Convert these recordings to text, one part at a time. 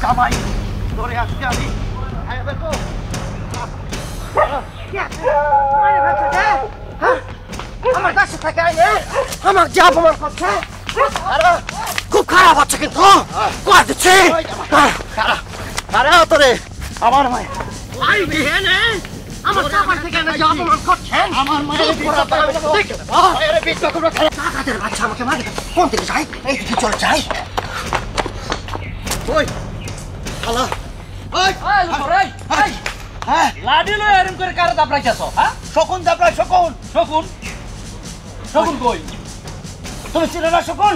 জামাই ধরে আসছি আমি আমার কাছে থেকে আইনে আমার যা অপমান করছে খুব খারাপ হচ্ছে কিন্তু দিচ্ছি তোরে আমার মায়ের আমার জামাই থেকে যা অপমান করছেন আমার মায়ের বাচ্চা আমাকে মারে কোন দিকে যাই এই দিকে চলে যাই ওই হ্যালো ওই ওই ওই হ্যাঁ লাডি লয় এরম করে কারে দাবড়াইছস হ্যাঁ শকুন দাবড়াই শকুন শকুন শকুন কই তুমি চিনো না শকুন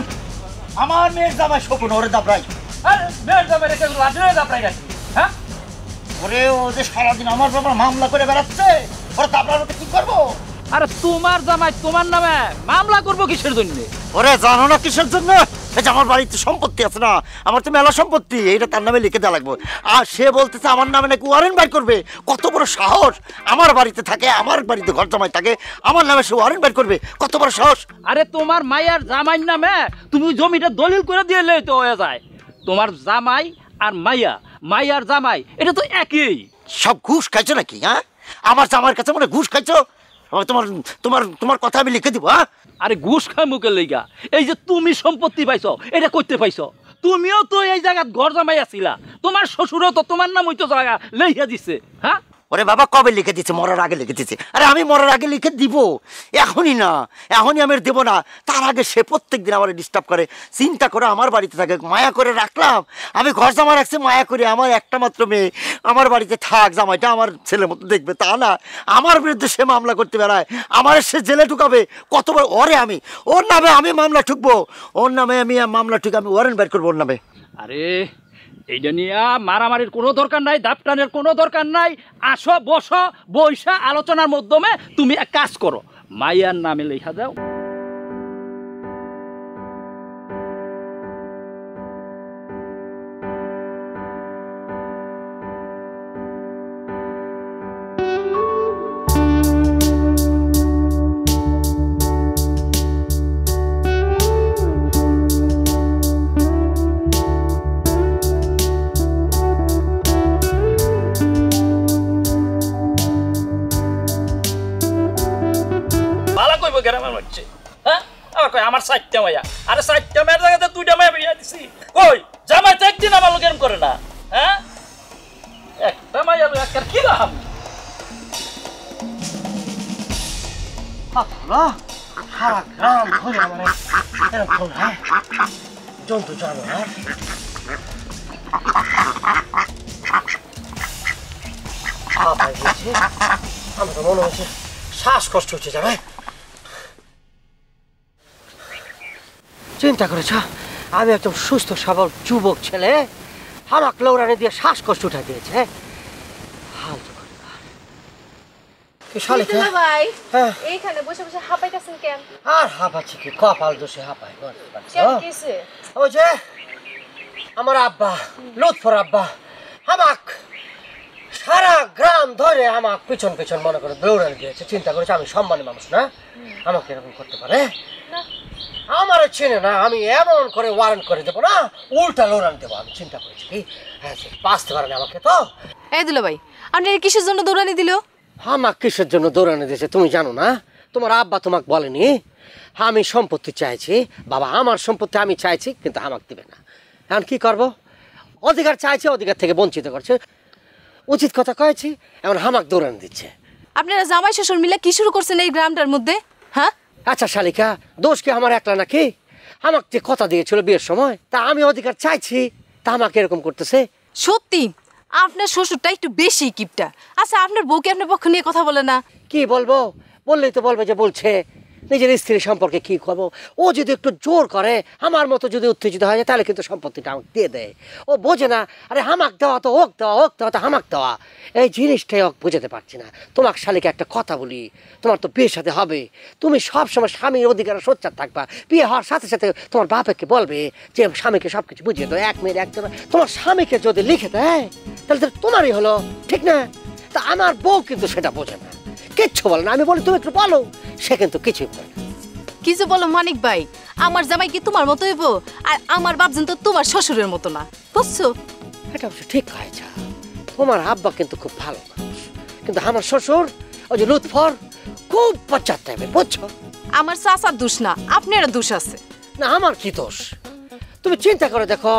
আমার মেয়ের জামাই শকুন ওরে দাবড়াই আরে মেয়ের জামাই রেখে লাডি লয় দাবড়াই রাখি হ্যাঁ ওরে ও যে সারাদিন আমার ব্যাপার মামলা করে বেড়াচ্ছে ওরে দাবড়ানোতে কি করবো আরে তোমার জামাই তোমার নামে মামলা করব কিসের জন্য ওরে জানো না কিসের জন্য এই যে আমার বাড়িতে সম্পত্তি আছে না আমার তো মেলা সম্পত্তি এইটা তার নামে লিখে দেওয়া লাগবে আর সে বলতেছে আমার নামে নাকি ওয়ারেন্ট বাইর করবে কত বড় সাহস আমার বাড়িতে থাকে আমার বাড়িতে ঘর জামাই থাকে আমার নামে সে ওয়ারেন্ট বাইর করবে কত বড় সাহস আরে তোমার মায়ের জামাইর নামে তুমি জমিটা দলিল করে দিয়ে লই তো হয়ে যায় তোমার জামাই আর মাইয়ার জামাই এটা তো একই সব ঘুষ খাইছো নাকি হ্যাঁ আমার জামাইয়ের কাছে মনে ঘুষ খাইছো তোমার তোমার তোমার কথা আমি লিখে দিব হ্যাঁ আরে ঘুষ খাই মুখের লইগা এই যে তুমি সম্পত্তি পাইছো এটা করতে পাইছো তুমিও তো এই জায়গাত ঘর জামাই আছিলা তোমার শ্বশুরও তো তোমার নাম হইতো জায়গা লইয়া দিছে হ্যাঁ ওরে বাবা কবে লিখে দিচ্ছে মরার আগে লিখে দিচ্ছে আরে আমি মরার আগে লিখে দিব এখনই না এখনই আমি দেবো না তার আগে সে প্রত্যেকদিন আমার ডিস্টার্ব করে চিন্তা করে আমার বাড়িতে থাকে মায়া করে রাখলাম আমি ঘর জামা রাখছি মায়া করে আমার একটা মাত্র মেয়ে আমার বাড়িতে থাক জামাইটা আমার ছেলের মতো দেখবে তা না আমার বিরুদ্ধে সে মামলা করতে বেড়ায় আমার সে জেলে ঢুকাবে কতবার ওরে আমি ওর নামে আমি মামলা ঠুকবো ওর নামে আমি মামলা ঠুকে আমি ওয়ারেন্ট বের করবো ওর নামে আরে এইটা নিয়ে মারামারির কোনো দরকার নাই দাপটানের কোনো দরকার নাই আসো বসো বৈশা আলোচনার মাধ্যমে তুমি এক কাজ করো মাইয়ার নামে লেখা দাও আমার 4টা মাইয়া আরে 4টা মায়ের জায়গাতে 2টা মাইয়া বিয়া দিছি কই জামাই তো একদিন আমার লোক এরকম করে না হ্যাঁ একটা মাইয়া লই আজকাল কি লাভ আল্লাহ সারা গ্রাম ধরে আমারে এরকম হ্যাঁ জন্তু জানোয়ার আমার তো মনে হচ্ছে শ্বাসকষ্ট হচ্ছে জামাই চিন্তা করেছ আমি একদম সুস্থ সবল যুবক ছেলে হারাক লৌরানি দিয়ে শ্বাসকষ্ট উঠা দিয়েছে এইখানে বসে বসে হাঁপাইতেছেন কেন আর হাঁপাচ্ছি কি কপাল দোষে হাঁপাই ওই যে আমার আব্বা লুৎফর আব্বা আমাক সারা গ্রাম ধরে আমাক পিছন পিছন মনে করে দৌড়ানি দিয়েছে চিন্তা করেছে আমি সম্মানী মানুষ না আমাকে এরকম করতে পারে আমার চিনে না আমি এমন করে ওয়ারেন্ট করে দেবো না উল্টা লোরান দেবো আমি চিন্তা করেছি কি হ্যাঁ বাঁচতে পারেন আমাকে তো এই দিল ভাই আপনি কিসের জন্য দৌড়ানি দিল আমাকে কিসের জন্য দৌড়ানি দিয়েছে তুমি জানো না তোমার আব্বা তোমাকে বলেনি আমি সম্পত্তি চাইছি বাবা আমার সম্পত্তি আমি চাইছি কিন্তু আমাকে দিবে না এখন কি করব অধিকার চাইছে অধিকার থেকে বঞ্চিত করছে উচিত কথা কয়েছি এখন আমাকে দৌড়ানি দিচ্ছে আপনারা জামাই শ্বশুর মিলে কি শুরু করছেন এই গ্রামটার মধ্যে হ্যাঁ আচ্ছা শালিকা দোষ কি আমার একলা নাকি আমাকে যে কথা দিয়েছিল বিয়ের সময় তা আমি অধিকার চাইছি তা আমাকে এরকম করতেছে সত্যি আপনার শ্বশুরটা একটু বেশি কিপটা আচ্ছা আপনার বউকে আপনার পক্ষ নিয়ে কথা বলে না কি বলবো বললেই তো বলবে যে বলছে নিজের স্ত্রী সম্পর্কে কি করবো ও যদি একটু জোর করে আমার মতো যদি উত্তেজিত হয়ে যায় তাহলে কিন্তু সম্পত্তিটা আমাকে দিয়ে দেয় ও বোঝে না আরে হামাক দেওয়া তো ওক দেওয়া তো হামাক দেওয়া এই জিনিসটাই ওক বুঝাতে পারছি না তোমাকে শালিকে একটা কথা বলি তোমার তো বিয়ের সাথে হবে তুমি সবসময় স্বামীর অধিকার সোচ্চার থাকবা বিয়ে হওয়ার সাথে সাথে তোমার বাপকে বলবে যে স্বামীকে সব কিছু বুঝিয়ে দাও এক মেয়ের একজন তোমার স্বামীকে যদি লিখে দেয় তাহলে তো তোমারই হলো ঠিক না তা আমার বউ কিন্তু সেটা বোঝে না, কিচ্ছু বলে না। আমি বলি তুমি একটু বলো, সে কিন্তু কিছুই বলে না। কিছু বলো মানিক ভাই, আমার জামাই কি তোমার মতো হইব? আর আমার বাপজন তো তোমার শ্বশুরের মতো না, বুঝছো? এটা অবশ্য ঠিক হয়েছে, তোমার আব্বা কিন্তু খুব ভালো মানুষ, কিন্তু আমার শ্বশুর ওই যে লুৎফর খুব পশ্চাৎ বুঝছো? আমার চাচার দোষ না, আপনারও দোষ আছে। না আমার কি দোষ? তুমি চিন্তা করে দেখো,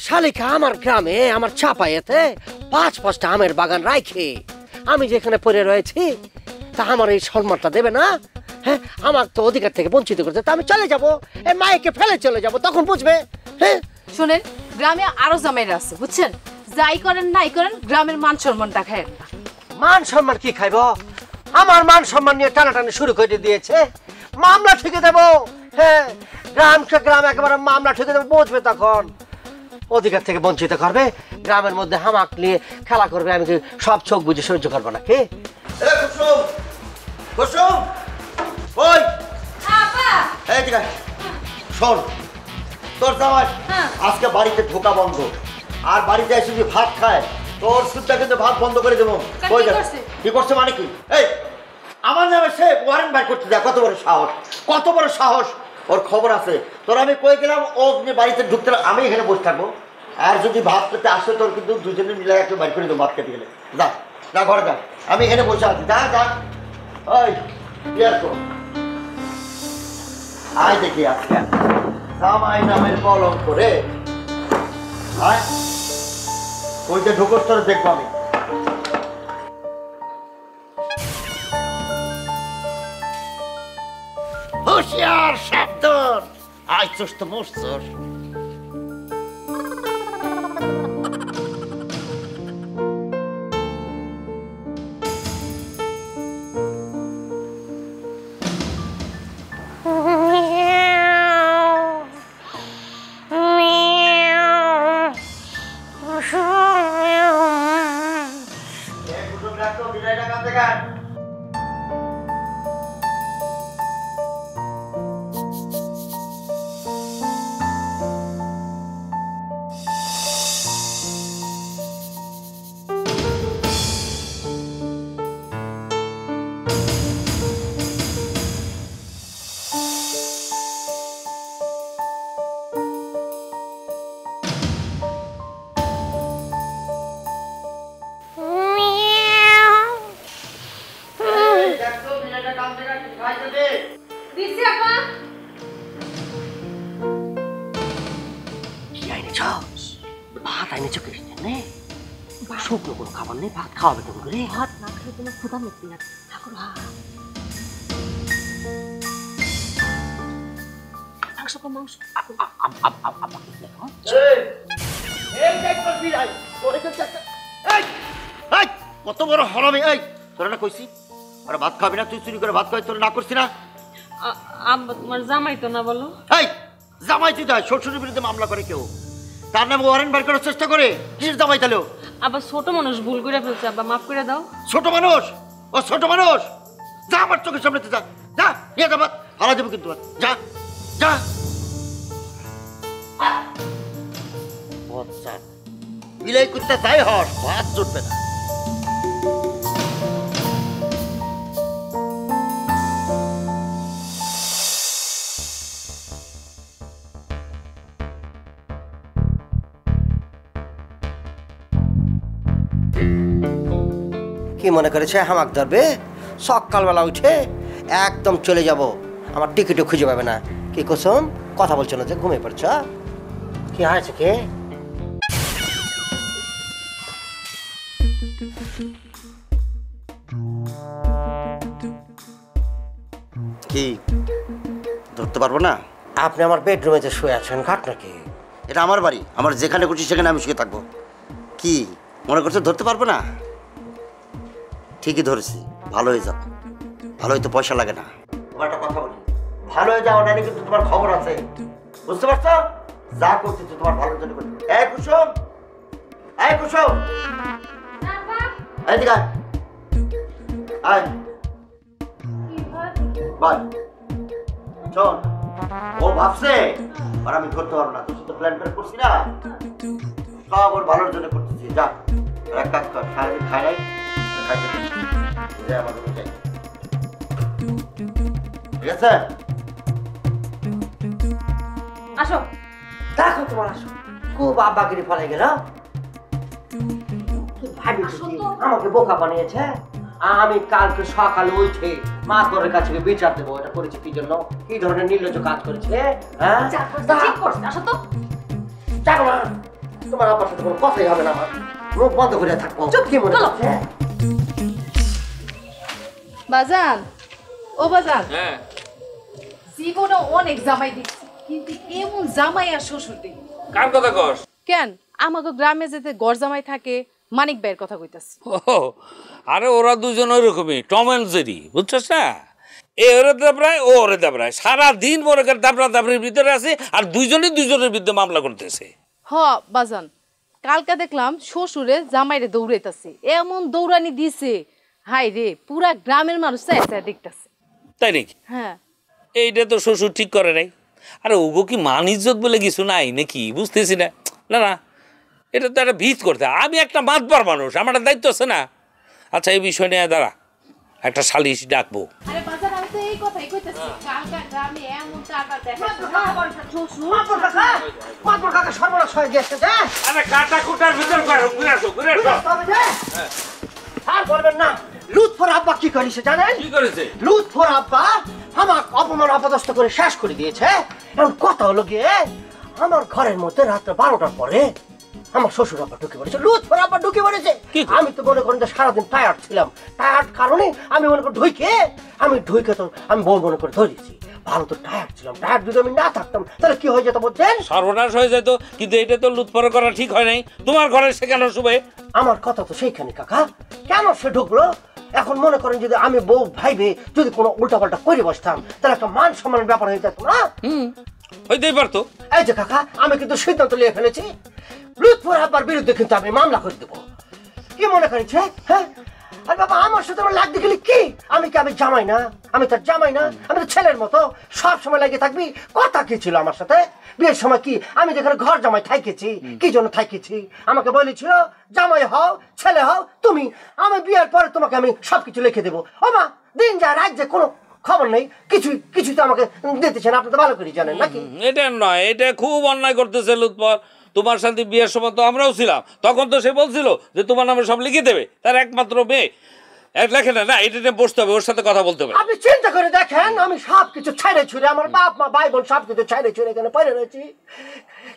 শালিকা আমার গ্রামে আমার চাপাইতে 5-5টা আমের বাগান রাখে আমি যেখানে পড়ে রয়েছি, তা আমার এই সম্মানটা দেবে না? হ্যাঁ, আমার তো অধিকার থেকে বঞ্চিত করতে, তা আমি চলে যাবো, এই মায়েকে ফেলে চলে যাব, তখন বুঝবে। হ্যাঁ শুনেন, গ্রামে আরো জামাইরা আছে, বুঝছেন? যাই করেন নাই করেন, গ্রামের মান সম্মানটা খায়েন না। মান সম্মান কি খাইব? আমার মান সম্মান নিয়ে টানাটানি শুরু করে দিয়েছে, মামলা ঠেকে দেবো। হ্যাঁ, গ্রাম একেবারে মামলা ঠেকে দেবো, বুঝবে তখন। অধিকার থেকে বঞ্চিত করবে, গ্রামের মধ্যে হামাক নিয়ে খেলা করবে, আমি কি সব চোখ বুঝে সহ্য করবো নাকি? শোন, তোর জামাই আজকে বাড়িতে ঢোকা বন্ধ, আর বাড়িতে এসে যদি ভাত খায় তোর সুদটা কিন্তু ভাত বন্ধ করে দেবো। কি করছে মানে কি? এই আমার নামে সে ওয়ারেন্ট বাই করতে যায়, কত বড় সাহস, কত বড় সাহস! ওর খবর আছে, তোর আমি কই গেলাম ও বাড়িতে ঢুকতে, আমি এখানে বসে থাকবো, আর যদি ভাত খেতে আসে তোর কিন্তু দুজনে মিলে একটু বাইর করে দেবো ভাত খেতে গেলে। যা যা ঘরে যা, আমি এখানে বসে আছি, যা যা। ওই আয় দেখি আজকে জামাই নামের কলম করে ওইটা ঢুকোর তোর দেখবো আমি। হুঁশিয়ার সাবধান, আয় চোস তো মোর। ভাত আইনেছো কি? শুকনো কোনো খাবার নেই, ভাত খাওয়াবে তুমি করে? ভাত না খেলে তোমার ক্ষুধা মিটবে না ঠাকুর। মাংস কম, মাংস। কত বড় হরামি! এই তোরা না কইছি ওরা ভাত খাবি না, তুই চুরি করে ভাত খাই, তোরা না করছি না? আব্বা তোমার জামাই তো না বলো? এই জামাই তুই দেয়, শ্বশুরের বিরুদ্ধে মামলা করে কেউ, তার নামে ওয়ারেন্ট বের করার চেষ্টা করে, কিসের জামাই তাহলেও? আব্বা ছোট মানুষ ভুল করে ফেলছে, আব্বা মাফ করে দাও। ছোট মানুষ? ও ছোট মানুষ? যা আমার চোখের সামনে যা, যা নিয়ে যা ভাত, হারা দেবো কিন্তু, যা যা। বিলাই কুত্তা তাই হস, ভাত জুটবে না। কি মনে করেছে হামাক ধরবে? সকালবেলা উঠে একদম চলে যাব, আমার টিকিটও খুঁজে পাবে না। কি কুসুম কথা বলছো না যে, ঘুমিয়ে পড়ছ? কি হয়েছে? কে কি ধরতে পারবো না? আপনি আমার বেডরুমে যে শুয়ে আছেন, ঘাট নাকি? এটা আমার বাড়ি, আমার যেখানে খুশি সেখানে আমি শুয়ে থাকবো। কি মনে করছো ধরতে পারবো না? ঠিকই ধরেছি, ভালো হয়ে যাও। ভালো হইতে পয়সা লাগে না। তোমার একটা কথা বলি, ভালো হয়ে যাও, নাহলে কিন্তু তোমার খবর আছে, বুঝতে পারছো? যা করতেছো তোমার ভালোর জন্য করতে। এই কুসুম, এই কুসুম, এদিকে আয়, আয় ভাই। শোন, ও ভাবছে আর আমি ধরতে পারবো না, তুই তো প্ল্যান করে করছি না, সব ওর ভালোর জন্য করতেছি। যা এক কাজ কর, সারাদিন খাই নাই, ঠিক আছে আসো। দেখো তোমার আসো খুব আব্বাগিরি ফলে গেল ভাবি আমাকে বোকা বানিয়েছে আমি কালকে সকালে উঠে মাতবরের কাছে বিচার দেবো এটা করেছে কি জন্য কি ধরনের নির্লজ্জ কাজ করেছে হ্যাঁ ঠিক করছিস, আসো তো। জানো না তোমার আব্বার সাথে কোনো কথাই হবে না আমার মুখ বন্ধ করে থাকবো চুপ কি মনে হচ্ছে বাজান ও বাজান হ্যাঁ জীবনে অনেক জামাই দেখছি কিন্তু এমন জামাই আর শ্বশুর দেখি কার কথা কর? কেন আমাকে গ্রামে যেতে গড় জামাই থাকে মানিক ভাইয়ের কথা কইতাছি ও আরে ওরা দুজন ওইরকমই টম অ্যান্ড জেরি বুঝছস না এ ওরে দাবড়ায় ও ওরে দাবড়ায় সারাদিন মনে করে দাবড়া দাবড়ির ভিতরে আছে আর দুইজনের বিরুদ্ধে মামলা করতেছে হ বাজান কালকে দেখলাম শ্বশুরে জামাইরে দৌড়াইতাছে এমন দৌড়ানি দিছে হাই রে পুরা গ্রামের মানুষ চাই চাই দেখতাছে তাই নাকি হ্যাঁ এইটা তো শ্বশুর ঠিক করে নাই আরে ওগো কি মান ইজ্জত বলে কিছু নাই নাকি বুঝতেছি না না না এটা তো একটা ভিত করতে আমি একটা মাতবার মানুষ আমার একটা দায়িত্ব আছে না আচ্ছা এই বিষয় নিয়ে দাঁড়া একটা সালিশ ডাকবো আরে বাজার আমি তো এই কথাই কইতাছি কালকা গ্রামে এমন টাকা দেখাচ্ছে মাতবর কাকা সর্বনাশ হয়ে গেছে আরে কাটা কুটার ভিতর করো ঘুরে আসো আর বলবেন না লুৎফর আব্বা কি করেছে জানেন কি করেছে লুৎফর আব্বা আমার অপমান অপদস্থ করে শেষ করে দিয়েছে এখন কথা হলো গিয়ে আমার ঘরের মধ্যে রাত্রে 12টার পরে আমার শ্বশুর আব্বা ঢুকে পড়েছে লুৎফর আব্বা ঢুকে পড়েছে আমি তো মনে করেন যে সারাদিন টায়ার্ড ছিলাম টায়ার্ড কারণে আমি মনে করি ঢুকে তো আমি বউ মনে করে ধরেছি ভালো তো টায়ার্ড ছিলাম টায়ার্ড যদি আমি না থাকতাম তাহলে কি হয়ে যেত বলছেন সর্বনাশ হয়ে যেত কিন্তু এটা তো লুৎফর করা ঠিক হয় নাই তোমার ঘরে সেখানে শুবে আমার কথা তো সেইখানে কাকা কেন সে ঢুকলো এখন মনে করেন যদি আমি বউ ভাইবে যদি কোনো উল্টাপাল্টা করে বসতাম তাহলে একটা মান সম্মানের ব্যাপার হয়ে যেত না হইতেই পারতো এই যে কাকা আমি কিন্তু সিদ্ধান্ত নিয়ে ফেলেছি লুৎফর আব্বার বিরুদ্ধে কিন্তু আমি মামলা করে দেবো কি মনে করেছে হ্যাঁ আর বাবা আমার সাথে আমার লাগতে গেলে কি আমি জামাই না আমি তার জামাই না আমি তো ছেলের মতো সব সময় লাগিয়ে থাকবি কথা কি ছিল আমার সাথে বিয়ের সময় কি আমি যেখানে ঘর জামাই থাইকেছি কি জন্য থাইকেছি আমাকে বলেছিল জামাই হও ছেলে হও তুমি আমি বিয়ের পরে তোমাকে আমি সবকিছু লিখে দেবো ও মা দিন যায় রাত যে কোনো খবর নেই কিছু তো আমাকে দিতেছেন আপনি তো ভালো করে জানেন নাকি এটা নয় এটা খুব অন্যায় করতেছে লুৎফর তোমার সাথে বিয়ের সময় তো আমরাও ছিলাম তখন তো সে বলছিল যে তোমার নামে সব লিখে দেবে তার একমাত্র মেয়ে লেখে না এটা নিয়ে বসতে হবে ওর সাথে কথা বলতে হবে আপনি চিন্তা করে দেখেন আমি সবকিছু ছাইড়ে ছুড়ে আমার বাপ মা ভাই বোন সবকিছু ছাইড়ে ছুড়ে এখানে পড়ে রয়েছি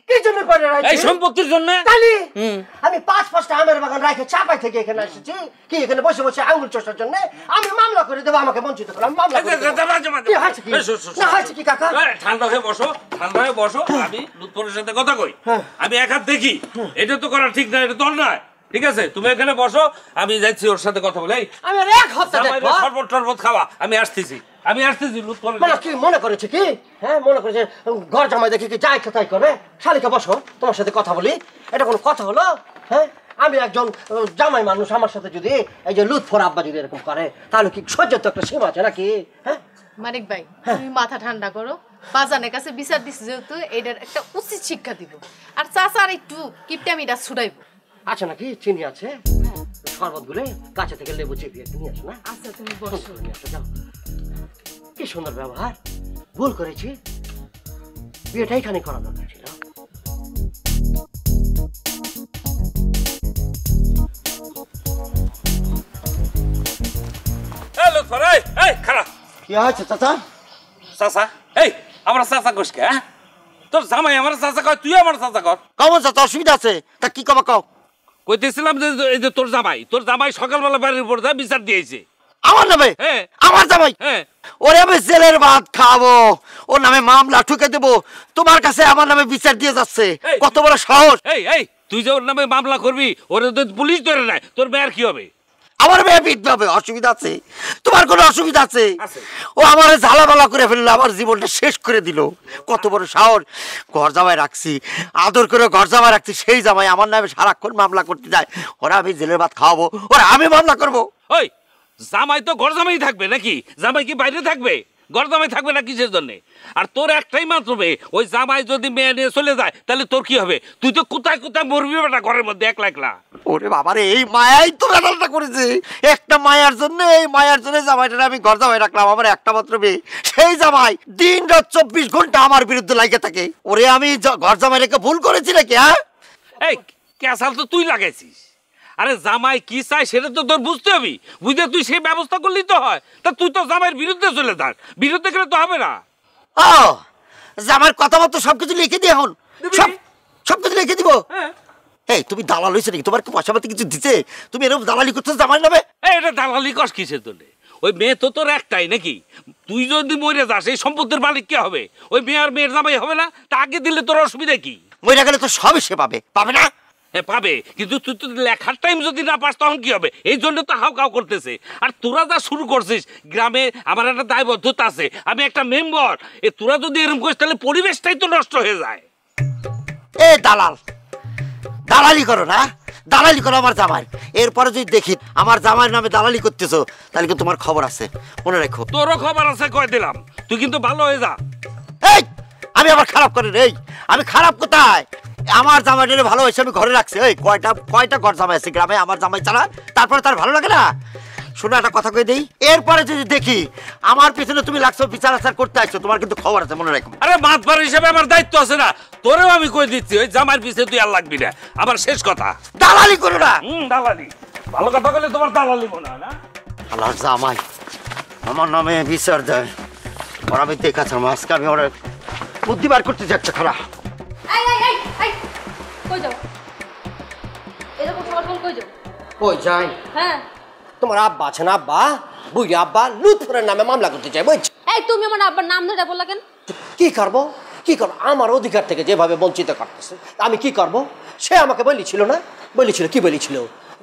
কি জন্য পড়ে রয়েছি এই সম্পত্তির জন্য তালি আমি 5-5টা আমের বাগান রাখে চাপাই থেকে এখানে এসেছি কি এখানে বসে বসে আঙ্গুল চষার জন্য আমি মামলা করে দেবো আমাকে বঞ্চিত করলাম মামলা করে দেবো। কি হয়েছে কি না হয়েছে কি কাকা ঠান্ডা হয়ে বসো আমি লুৎফরের সাথে কথা কই আমি এক হাত দেখি এটা তো করা ঠিক না এটা তো অন্যায় ঠিক আছে তুমি এখানে বসো আমি যাচ্ছি ওর সাথে কথা বলে আমি আর এক হপ্তাহ দেখবো শরবত খাওয়া আমি আসতেছি লুৎফর মানে কি মনে করেছে কি হ্যাঁ মনে করেছে ঘর জামাই দেখে কি যাই তাই করবে শালিকা বসো তোমার সাথে কথা বলি এটা কোনো কথা হলো হ্যাঁ আমি একজন জামাই মানুষ আমার সাথে যদি এই যে লুৎফর আব্বা যদি এরকম করে তাহলে কি সহ্যের তো একটা সীমা আছে নাকি হ্যাঁ মানিক ভাই তুমি মাথা ঠান্ডা করো বাজানের কাছে বিচার দিছি যেহেতু এটার একটা উচিত শিক্ষা দিব আর চাচার একটু কিপটামিটা ছুটাইব আছে নাকি চিনি আছে শরবত গুলে কাছে থেকে লেবু চেপিয়ে নিয়ে আসো না আচ্ছা তুমি বসো নিয়ে আসো যাও কি সুন্দর ব্যবহার ভুল করেছি বিয়েটা এখানে করা দরকার ছিল লুৎফর এই খারাপ কি হয়েছে চাচা চাচা এই আমরা চাচা কোষ কে তোর জামাই আমার চাচা কয় তুই আমার চাচা কর কেমন চাচা অসুবিধা আছে তা কি কবা কও কইতেছিলাম যে এই যে তোর জামাই সকালবেলা বাড়ির উপর যা বিচার দিয়েছে আমার নামে হ্যাঁ আমার জামাই হ্যাঁ ওরে আমি জেলের ভাত খাবো ওর নামে মামলা ঠুকে দেবো তোমার কাছে আমার নামে বিচার দিয়ে যাচ্ছে কত বড় সাহস এই তুই যে ওর নামে মামলা করবি ওরে তো পুলিশ ধরে নেয় তোর মেয়ের কি হবে আমার মেয়ে বিধবা হবে অসুবিধা আছে তোমার কোনো অসুবিধা আছে আছে। ও আমার ঝালাপালা করে ফেললো আমার জীবনটা শেষ করে দিল কত বড় সাহস ঘর জামাই রাখছি আদর করে ঘর জামাই রাখছি সেই জামাই আমার নামে সারাক্ষণ মামলা করতে যায় ওরা আমি জেলের ভাত খাওয়াবো ওরা আমি মামলা করবো ওই জামাই তো ঘর জামাই থাকবে নাকি জামাই কি বাইরে থাকবে ঘর জামাই থাকবে না কিসের জন্যে? আর তোর একটাই মাত্র মেয়ে, ওই জামাই যদি মেয়ে নিয়ে চলে যায় তাহলে তোর কি হবে? তুই তো কোথায় কোথায় মরবি বেটা ঘরের মধ্যে একলা একলা। ওরে বাবারে, এই মায়াই তো বেদালটা করেছে। একটা মায়ার জন্য, এই মায়ার জন্য জামাইটা আমি ঘর জামাই রাখলাম, আমার একটা মাত্র মেয়ে। সেই জামাই দিন রাত 24 ঘন্টা আমার বিরুদ্ধে লাগে থাকে। ওরে আমি ঘর জামাই রেখে ভুল করেছি নাকি? হ্যাঁ, এই ক্যাসাল তো তুই লাগাইছিস। আরে জামাই কি চাই সেটা তো তোর বুঝতে হবে, বুঝে তুই সেই ব্যবস্থা করলেই তো হয়। তা তুই তো জামাইয়ের বিরুদ্ধে চলে যাস, বিরুদ্ধে গেলে তো হবে না। ও জামাইয়ের কথা মতো সবকিছু লিখে দিয়ে এখন সবকিছু লিখে দিব। এই তুমি দালাল হয়েছে নাকি? তোমার কি পয়সা পাতি কিছু দিতে তুমি এরকম দালালি করছো জামাই নামে? এটা দালালি কস কিসের জন্য? ওই মেয়ে তো তোর একটাই নাকি? তুই যদি মরে যাস এই সম্পত্তির মালিক কে হবে? ওই মেয়ে আর মেয়ের জামাই হবে না? তা আগে দিলে তোর অসুবিধা কি? মরে গেলে তো সবই সে পাবে, পাবে না? হ্যাঁ পাবে, কিন্তু তুই তো লেখার টাইম যদি না পাস তখন কি হবে? এই জন্য তো হাউ কাউ করতেছে। আর তোরা যা শুরু করছিস, গ্রামে আমার একটা দায়বদ্ধতা আছে, আমি একটা মেম্বার। তোরা যদি এরকম করিস তাহলে পরিবেশটাই তো নষ্ট হয়ে যায়। এ দালাল, দালালি করো না, দালালি করো আমার জামাই। এরপরে যদি দেখি আমার জামাইয়ের নামে দালালি করতেছো তাহলে কিন্তু তোমার খবর আছে, মনে রাখো। তোরও খবর আছে কয়ে দিলাম, তুই কিন্তু ভালো হয়ে যা। এই আমি আবার খারাপ করি রে? আমি খারাপ কোথায়? আমার জামাইটারে ভালো হয়েছে আমি ঘরে রাখছি। ওই কয়টা ঘর জামাই আছে গ্রামে আমার জামাই ছাড়া? তারপরে তার ভালো লাগে না? শোনো একটা কথা কই দেই, এরপরে যদি দেখি আমার পিছনে তুমি লাগছো, বিচার আচার করতে আসছো, তোমার কিন্তু খবর আছে, মনে রাখো। আরে মাতবার হিসেবে আমার দায়িত্ব আছে না? তোরেও আমি কই দিচ্ছি, ওই জামাইয়ের পিছে তুই আর লাগবি না। আমার শেষ কথা, দালালি করো না। দালালি ভালো কথা বলে তোমার দালালি মনে হয় না? আল্লাহ জামাই আমার নামে বিচার দেয়, ওর আমি দেখাচ্ছিলাম। আজকে আমি ওরা বুদ্ধি বার করতে যাচ্ছে খারাপ। এই এই এই এই কই যাও? এরকম সকাল সকাল কই যাও? কই যাই? হ্যাঁ, তোমার আব্বা আছে না, আব্বা বুঝি আব্বা লুৎফরের নামে মামলা করতে চাই, বুঝছি। এই তুমি আমার আব্বার নাম ধরে বললা কেন? কি করবো কি করবো, আমার অধিকার থেকে যেভাবে বঞ্চিত করতেছে আমি কি করব? সে আমাকে বলেছিল না, বলেছিল কি বলেছিল?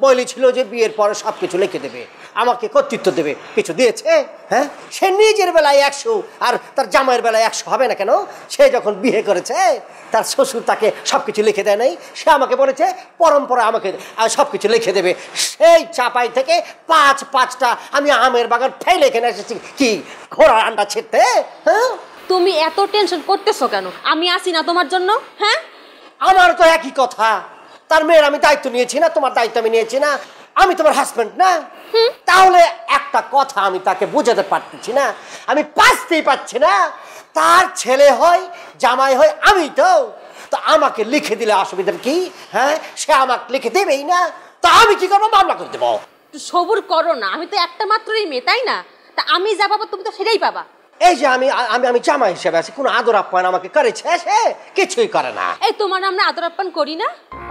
বলেছিল যে বিয়ের পরে সব কিছু লিখে দেবে, আমাকে কর্তৃত্ব দেবে। কিছু দিয়েছে? হ্যাঁ, সে নিজের বেলায় 100 আর তার জামাইয়ের বেলায় 100 হবে না কেন? সে যখন বিয়ে করেছে তার শ্বশুর তাকে সব কিছু লিখে দেয় নাই। সে আমাকে বলেছে পরম্পরা আমাকে সব কিছু লিখে দেবে। সেই চাপাই থেকে 5-5টা আমি আমের বাগান ফেলে এখানে এসেছি কি ঘোড়ার আন্ডা ছিঁড়তে। হ্যাঁ, তুমি এত টেনশন করতেছো কেন? আমি আছি না তোমার জন্য? হ্যাঁ, আমার তো একই কথা। তার মেয়ের আমি দায়িত্ব নিয়েছি না? তোমার দায়িত্ব আমি নিয়েছি না? আমি তোমার হাজবেন্ড না? তাহলে একটা কথা আমি তাকে বোঝাতে পারতেছি না, আমি পারতেই পারছি না। তার ছেলে হয় জামাই হয় আমি, তো আমাকে লিখে দিলে অসুবিধা কি? হ্যাঁ, সে আমাকে লিখে দেবেই না, তা আমি কি করবো? মামলা করে দেবো। একটু সবুর করো না, আমি তো একটা মাত্রই মেয়ে, তাই না? তা আমি যা পাবো তুমি তো সেটাই পাবা। এই যে আমি আমি আমি জামাই হিসেবে আছি, কোনো আদর আপ্যায়ন আমাকে করেছে? সে কিছুই করে না। এই তোমার আমরা আদর আপ্যায়ন করি না,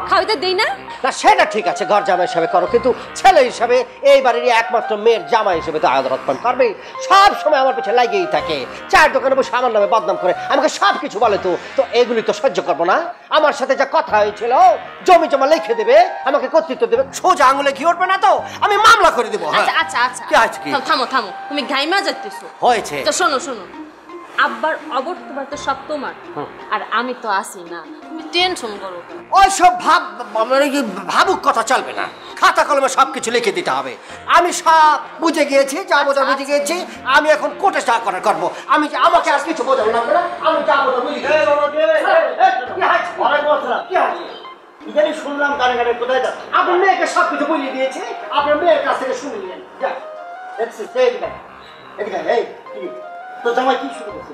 খাওয়াইতে দেই না? না সেটা ঠিক আছে, ঘর জামাই হিসাবে করো, কিন্তু ছেলে হিসাবে এই বাড়ির একমাত্র মেয়ের জামাই হিসেবে তো আদর আপ্যায়ন করবে। সব সময় আমার পিছনে লাগিয়েই থাকে, চায়ের দোকানে বসে আমার নামে বদনাম করে, আমাকে সব কিছু বলে। তো এগুলি তো সহ্য করবো না। আমার সাথে যা কথা হয়েছিল জমি জমা লিখে দেবে, আমাকে কর্তৃত্ব দেবে, সোজা আঙুলে ঘি উঠবে না তো আমি মামলা করে দেবো। আচ্ছা আচ্ছা আচ্ছা, কি আছে কি? থামো থামো, তুমি ঘাইমা যাচ্তেছো। হয়েছে তো শোনো শোনো, আব্বার অবর্তমান তো সব তোমার, আর আমি তো আসি না, তুমি টেনশন করো। ওইসব ভাবুক কথা চলবে না, খাতা কলমে সবকিছু লিখে দিতে হবে। আমি সব বুঝে গিয়েছি, যা বোঝা বুঝে গিয়েছি। আমি এখন কোর্টে যা করার করবো। আমি আমাকে আর কিছু বোঝাবো না, আমি যা বোঝা বুঝে গিয়েছি। শুনলাম গানে গানে কোথায় যাচ্ছে? আপনার মেয়েকে সবকিছু বুঝিয়ে দিয়েছে, আপনার মেয়ের কাছ থেকে শুনে নিলেন। তো জামাই কি শুরু করছে?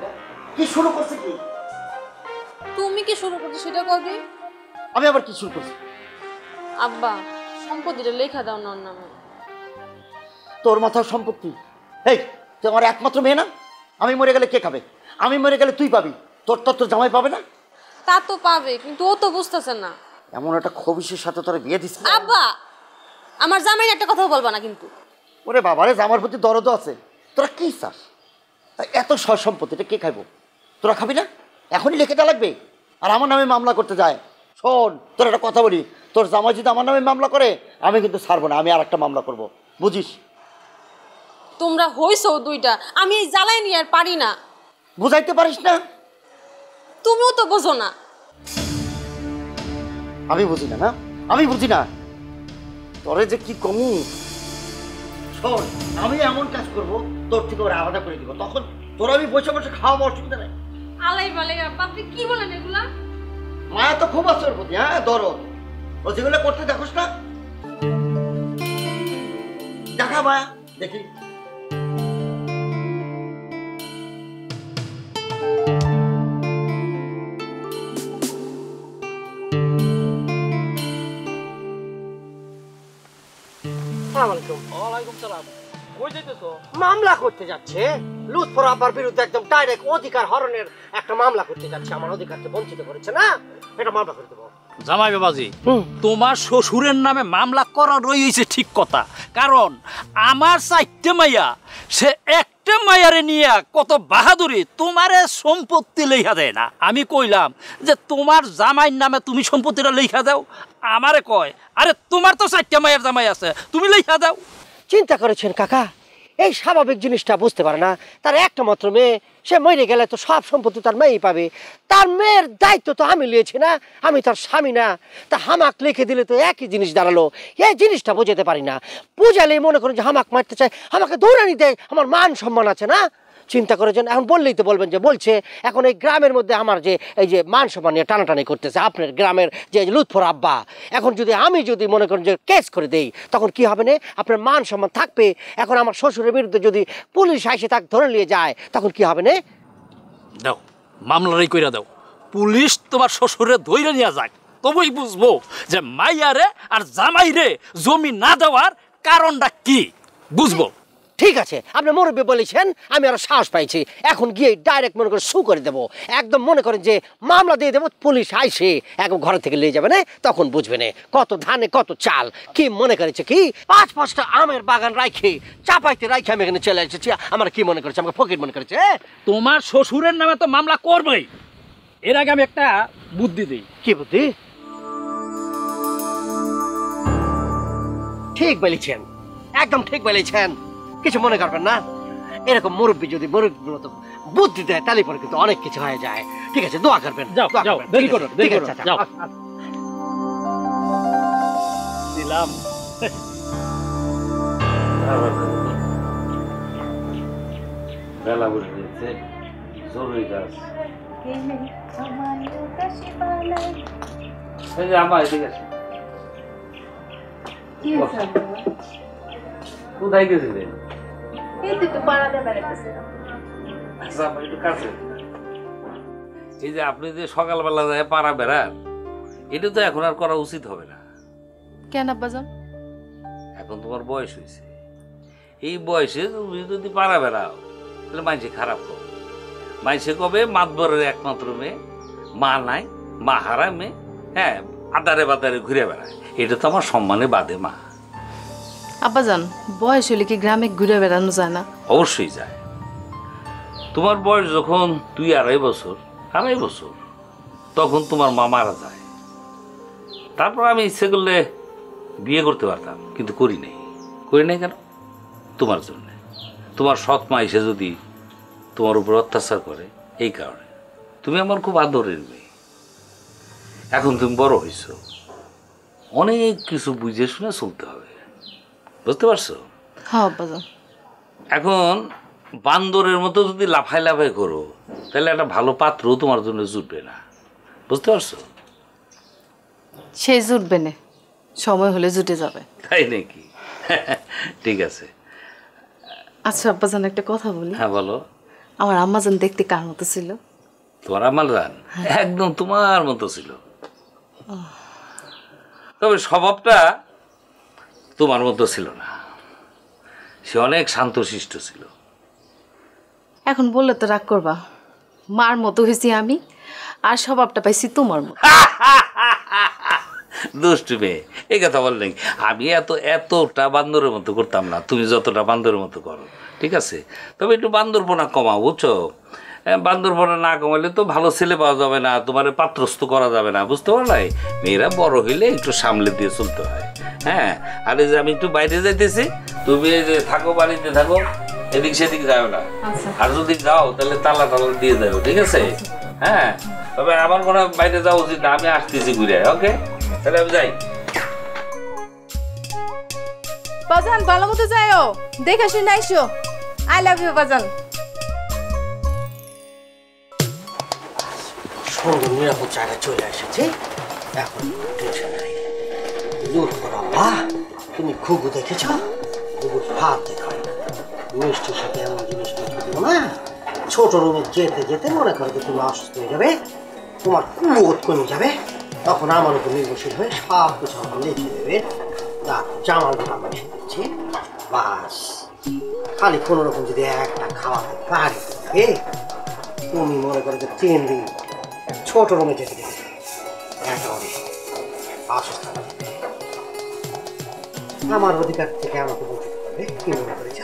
কি শুরু করছে? কি তুমি কি শুরু করছো সেটা কবে? আমি আবার কি শুরু করছি? আব্বা সম্পত্তিটা লেখা দাও না ওর নামে। তোর মাথার সম্পত্তি? এই তুই আমার একমাত্র মেয়ে না? আমি মরে গেলে কে খাবে? আমি মরে গেলে তুই পাবি, তোর জামাই পাবে না? তা তো পাবে, কিন্তু ও তো বুঝতেছে না। এমন একটা খবিসের সাথে তোরা বিয়ে দিস? আব্বা আমার জামাই একটা কথা বলবা না কিন্তু। ওরে বাবারে, জামার প্রতি দরদ আছে। তোরা কি চাস? এত সম্পত্তিটা কে খাইবো? তোরা খাবি না? এখনই লিখে দেওয়া লাগবে? আর আমার নামে মামলা করতে যায়। শোন, তোর একটা কথা বলি, তোর জামাই যদি আমার নামে মামলা করে আমি কিন্তু ছাড়বো না, আমি আর একটা মামলা করবো, বুঝিস? তোমরা হইছো দুইটা, আমি এই জ্বালাই নিয়ে আর পারি না। বুঝাইতে পারিস না? তুমিও তো বোঝো না। আমি বুঝি না? না আমি বুঝি না? তোরে যে কি কমু। শোন, আমি এমন কাজ করবো তোর থেকে ওরা আলাদা করে দিব, তখন তোর আমি বসে বসে খাওয়া অসুবিধা নেই। আলাই বালাই আব্বা আপনি কি বলেন এগুলা? মায়া তো খুব আছে ওর প্রতি, হ্যাঁ দরদ। ও যেগুলো করতে দেখোস না, দেখা মায়া দেখি। ওয়ালাইকুম সালাম। কই যাইতেছো? মামলা করতে যাচ্ছে লুৎফর আব্বার বিরুদ্ধে, একদম ডাইরেক্ট অধিকার হরণের একটা মামলা করতে যাচ্ছে। আমার অধিকারকে বঞ্চিত করেছে না, এটা মামলা করে দেবো। জামাই বাবাজি, তোমার শ্বশুরের নামে মামলা করা রয়েছে ঠিক কথা, কারণ আমার 4টে মাইয়া, সে একটা মাইয়ারে নিয়ে কত বাহাদুরি তোমারে সম্পত্তি লেখা দেয় না। আমি কইলাম যে তোমার জামাইয়ের নামে তুমি সম্পত্তিটা লেখা দাও, আমারে কয় আরে তোমার তো 4টে মাইয়ার জামাই আছে, তুমি লেখা দাও। চিন্তা করেছেন কাকা, এই স্বাভাবিক জিনিসটা বুঝতে পারে না। তার একটা মাত্র মেয়ে, সে মরে গেলে তো সব সম্পত্তি তার মেয়েই পাবে। তার মেয়ের দায়িত্ব তো আমি লিয়েছি না, আমি তার স্বামী না। তা হামাক লিখে দিলে তো একই জিনিস দাঁড়ালো। এই জিনিসটা বোঝাতে পারি না। বুঝালেই মনে করেন যে হামাক মারতে চায়, আমাকে দৌড়ানি দেয়। আমার মান সম্মান আছে না, চিন্তা করেছেন। এখন বললেই তো বলবেন যে বলছে। এখন এই গ্রামের মধ্যে আমার যে এই যে মান সম্মান নিয়ে টানাটানি করতেছে আপনার গ্রামের যে লুৎফর আব্বা, এখন যদি আমি যদি মনে করেন যে কেস করে দেই, তখন কি হবে না? আপনার মান সম্মান থাকবে। এখন আমার শ্বশুরের বিরুদ্ধে যদি পুলিশ এসে তাকে ধরে নিয়ে যায়, তখন কি হবে না? দাও, মামলাটাই কইরা দাও। পুলিশ তোমার শ্বশুরে ধইরে নিয়ে যাক, তবেই বুঝবো যে মাইয়ারে আর জামাইরে জমি না দেওয়ার কারণটা কি, বুঝবো। ঠিক আছে, আপনি মুরব্বী বলেছেন, আমি আরো সাহস পাইছি। এখন গিয়ে ডাইরেক্ট মনে করে সু করে দেবো। একদম মনে করেন যে মামলা দিয়ে দেবো, পুলিশ আইসে একদম ঘর থেকে নিয়ে যাবে না, তখন বুঝবে না কত ধানে কত চাল। কি মনে করেছে কি 5-5টা আমের বাগান রাখে চাপাইতে রাখে আমি এখানে চলে এসেছি। আমার কি মনে করেছে? আমাকে ফকির মনে করেছে? তোমার শ্বশুরের নামে তো মামলা করবেই। এর আগে আমি একটা বুদ্ধি দিই। কি বুদ্ধি? ঠিক বলেছেন, একদম ঠিক বলেছেন। কিছু মনে করবেন না, এরকম মুরব্বী যদি মুরব্বীর মতো বুদ্ধি দেয় তাহলে পরে কিন্তু অনেক কিছু হয়ে যায়। ঠিক আছে, দোয়া করবেন। যাও যাও, দেরি করো দেরি করো, যাও। দিলাম। বেলা বসে যাচ্ছে, জরুরি কাজ। এই যে আমার এদিকে আসুন। কোথায় গেছিলেন? আচ্ছা, আমার একটু কাছে। এই যে আপনি যে সকালবেলা যায় পাড়া বেড়ান, এটা তো এখন আর করা উচিত হবে না। কেন আব্বাজান? এখন তোমার বয়স হয়েছে, এই বয়সে তুমি যদি পাড়া বেড়াও তাহলে মানুষে খারাপ হবে। মানুষে কবে মাতবরের একমাত্র মেয়ে, মা নাই, মা হারা মেয়ে, হ্যাঁ আদারে বাদারে ঘুরে বেড়ায়। এটা তো আমার সম্মানে বাদে। মা আব্বাজান, বয়স হলে কি গ্রামে ঘুরে বেড়ানো যায় না? অবশ্যই যায়। তোমার বয়স যখন 2-2.5 বছর, 2.5 বছর, তখন তোমার মা মারা যায়। তারপর আমি ইচ্ছে করলে বিয়ে করতে পারতাম, কিন্তু করি নাই। কেন? তোমার জন্য। তোমার সৎ মা এসে যদি তোমার উপর অত্যাচার করে, এই কারণে। তুমি আমার খুব আদরের মেয়ে। এখন তুমি বড় হয়েছ, অনেক কিছু বুঝে শুনে চলতে হবে, বুঝতে পারছো? হ্যাঁ আব্বাজান। এখন বান্দরের মতো যদি লাফাই লাফাই করো, তাহলে একটা ভালো পাত্র তোমার জন্য জুটবে না, বুঝতে পারছো? সেই জুটবে না, সময় হলে জুটে যাবে। তাই নাকি? ঠিক আছে। আচ্ছা আব্বাজান, একটা কথা বলি। হ্যাঁ বলো। আমার আম্মাজান দেখতে কার মতো ছিল? তোমার আম্মার জান একদম তোমার মতো ছিল, তবে স্বভাবটা তোমার মতো ছিল না। সে অনেক শান্তশিষ্ট ছিল। এখন বললে তো রাগ করবা। মার মতো হয়েছি আমি, আর স্বভাবটা পাইছি তোমার মতো। দুষ্টু মেয়ে, এই কথা বললেন। আমি এতটা বান্দরের মতো করতাম না, তুমি যতটা বান্দরের মতো করো। ঠিক আছে, তবে একটু বান্দরপনা কমাও, বুঝছো? বান্দরপনা না কমালে তো ভালো ছেলে পাওয়া যাবে না, তোমার পাত্রস্থ করা যাবে না, বুঝতে পারলাই? মেয়েরা বড় হইলে একটু সামলে দিয়ে চলতে হয়। হ্যাঁ, আর এই যে আমি একটু বাইরে যাইতেছি, তুমি এই যে থাকো, বাড়িতে থাকো, এদিক সেদিক যাও না। আর যদি যাও তাহলে তালা দিয়ে যাও, ঠিক আছে? হ্যাঁ, তবে আমার মনে হয় বাইরে যাওয়া উচিত না, আমি আসতেছি ঘুরে। ওকে, তাহলে আমি যাই। বাজান ভালো মতো যাইও, দেখে শুনে আইসো। আই লাভ ইউ বাজান। সুন্দর নিরাপদ জায়গায় চলে এসেছি, এখন টেনশন নাই। দূর করো আব্বা, তুমি ঘুঘু দেখেছ? ঘুঘুর ভাব দেখো, মিষ্টির সাথে এমন জিনিস দেবো না, ছোট রুমে যেতে যেতে মনে করো যে তুমি অসুস্থ হয়ে যাবে, তোমার কুয়োত কমে যাবে, তখন আমার উপর নির্ভরশীল হয়ে সব কিছু আমার লিখে দেবে। জামাল আমরা শিখেছি, বাস খালি কোনো রকম যদি একটা খাওয়াতে পারি তুমি মনে করো যে 3 দিন ছোট রুমে যেতে দেবে, একেবারে অসুস্থ আমার অধিকার থেকে আমাকে বলতে পারবে কি মনে করেছ?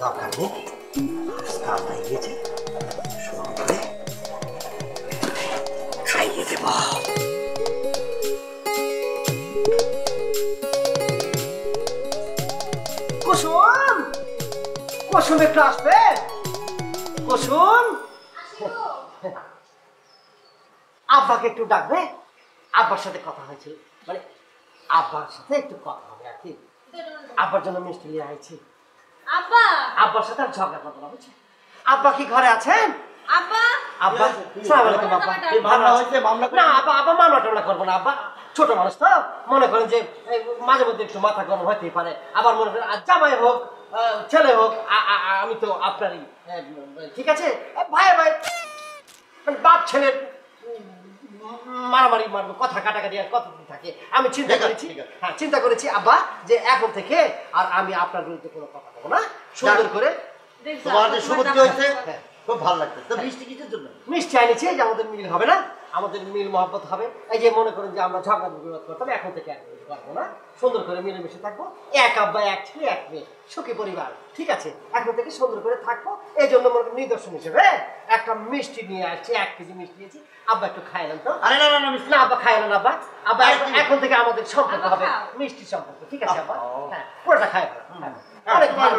দরকার নেই, কামড়াই গেছে, খাইয়ে দেব। কুসুম, কুসুম একটু আসবে? কুসুম, আব্বাকে একটু ডাকবে, আব্বার সাথে কথা হয়েছিল, মানে আব্বার সাথে একটু কথা হবে আর কি। আব্বার জন্য মিষ্টি নিয়ে আইছি। আব্বা, আব্বার সাথে আর ঝগড়া করবো না, বুঝছি? আব্বা কি ঘরে আছেন? আব্বা, আব্বা আসসালামু আলাইকুম। আব্বা মামলা হয়েছে, মামলা না আব্বা, আব্বা মামলা টামলা করবো না। আব্বা ছোট মানুষ তো, মনে করেন যে মাঝে মধ্যে একটু মাথা গরম হতেই পারে, আবার মনে করেন জামাই হোক ছেলে হোক আমি তো আপনারই, ঠিক আছে? ভাই ভাই মানে বাপ ছেলের মারামারি মারবো, কথা কাটাকাটি আর কত থাকে। আমি চিন্তা করেছি, হ্যাঁ চিন্তা করেছি আব্বা যে এখন থেকে আর আমি আপনার বিরুদ্ধে কোনো কথা বলবো না, সুন্দর করে। তোমার যে সুবুদ্ধি হয়েছে খুব ভালো লাগছে। তো মিষ্টি কিসের জন্য? মিষ্টি আনিছি যে আমাদের মিল হবে না, আমাদের মিল মহব্বত হবে। এই যে মনে করেন যে আমরা ঝগড়া বিরোধ করতাম, এখন থেকে এক পারবো না, সুন্দর করে মিলেমিশে থাকবো, এক আব্বা এক ছেলে এক মেয়ে, সুখী পরিবার, ঠিক আছে? এখন থেকে সুন্দর করে থাকবো। এই জন্য মনে করেন নিদর্শন হিসেবে একটা মিষ্টি নিয়ে আসছি, 1 কেজি মিষ্টি নিয়েছি। আব্বা একটু খাইলেন তো? আরে না না না না আব্বা খাইলেন, আব্বা আব্বা এখন থেকে আমাদের সম্পর্ক হবে মিষ্টি সম্পর্ক, ঠিক আছে আব্বা? হ্যাঁ পুরোটা খাই অনেক ভালো।